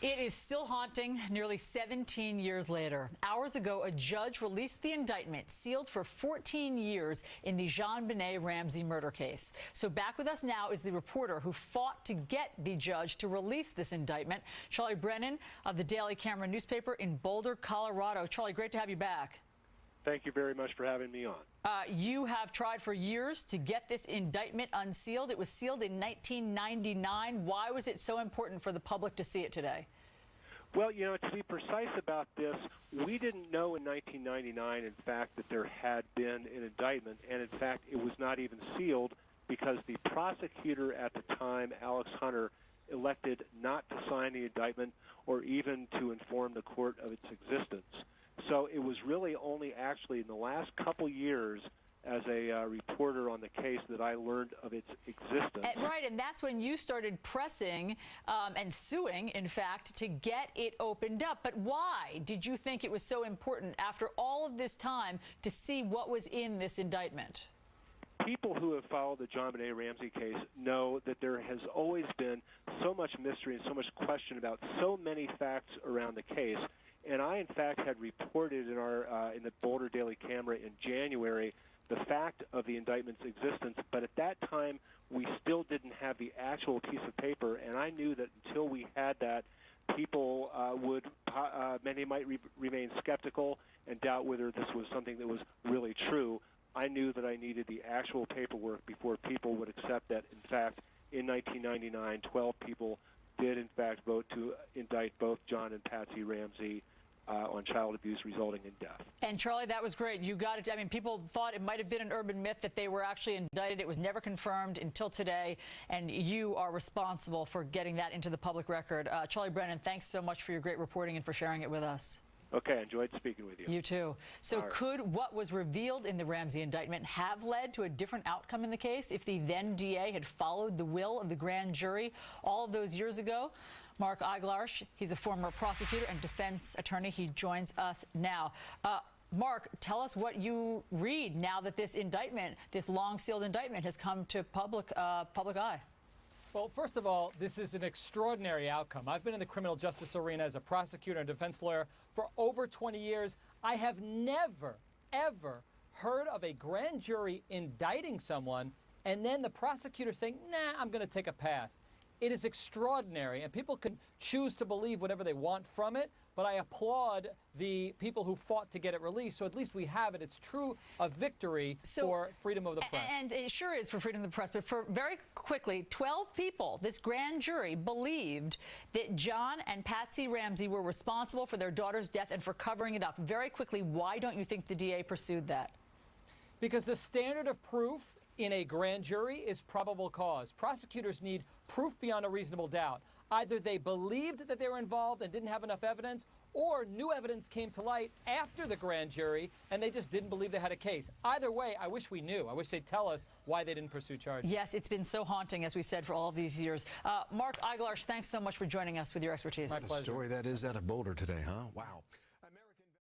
It is still haunting nearly 17 years later. Hours ago, a judge released the indictment sealed for 14 years in the JonBenet Ramsey murder case. So back with us now is the reporter who fought to get the judge to release this indictment, Charlie Brennan of the Daily Camera newspaper in Boulder, Colorado. Charlie, great to have you back. Thank you very much for having me on. You have tried for years to get this indictment unsealed. It was sealed in 1999. Why was it so important for the public to see it today? Well, you know, to be precise about this, we didn't know in 1999, in fact, that there had been an indictment, and in fact, it was not even sealed because the prosecutor at the time, Alex Hunter, elected not to sign the indictment or even to inform the court of its existence. So it was really only actually in the last couple years as a reporter on the case that I learned of its existence. Right, and that's when you started pressing and suing, in fact, to get it opened up. But why did you think it was so important after all of this time to see what was in this indictment? People who have followed the JonBenet Ramsey case know that there has always been so much mystery and so much question about so many facts around the case. And I, in fact, had reported in the Boulder Daily Camera in January the fact of the indictment's existence, but at that time we still didn't have the actual piece of paper, and I knew that until we had that, people many might remain skeptical and doubt whether this was something that was really true. I knew that I needed the actual paperwork before people would accept that, in fact, in 1999, 12 people did, in fact, vote to indict both John and Patsy Ramsey on child abuse resulting in death. And Charlie, that was great. You got it. I mean, people thought it might have been an urban myth that they were actually indicted. It was never confirmed until today, and you are responsible for getting that into the public record. Charlie Brennan, thanks so much for your great reporting and for sharing it with us. Okay, I enjoyed speaking with you. You too. So could what was revealed in the Ramsey indictment have led to a different outcome in the case if the then DA had followed the will of the grand jury all of those years ago? Mark Eiglarsh, he's a former prosecutor and defense attorney. He joins us now. Mark, tell us what you read now that this indictment, this long-sealed indictment, has come to public eye. Well, first of all, this is an extraordinary outcome. I've been in the criminal justice arena as a prosecutor and defense lawyer for over 20 years. I have never, ever heard of a grand jury indicting someone and then the prosecutor saying, nah, I'm going to take a pass. It is extraordinary, and people can choose to believe whatever they want from it, but I applaud the people who fought to get it released, so at least we have it. It's true a victory for freedom of the press. And it sure is for freedom of the press, but for very quickly, 12 people, this grand jury believed that John and Patsy Ramsey were responsible for their daughter's death and for covering it up. Very quickly, why don't you think the DA pursued that? Because the standard of proof in a grand jury is probable cause. Prosecutors need proof beyond a reasonable doubt. Either they believed that they were involved and didn't have enough evidence, or new evidence came to light after the grand jury and they just didn't believe they had a case. Either way, I wish we knew. I wish they'd tell us why they didn't pursue charges. Yes, it's been so haunting, as we said, for all of these years. Mark Eiglarsh, thanks so much for joining us with your expertise. My pleasure. The story that is out of Boulder today, huh? Wow.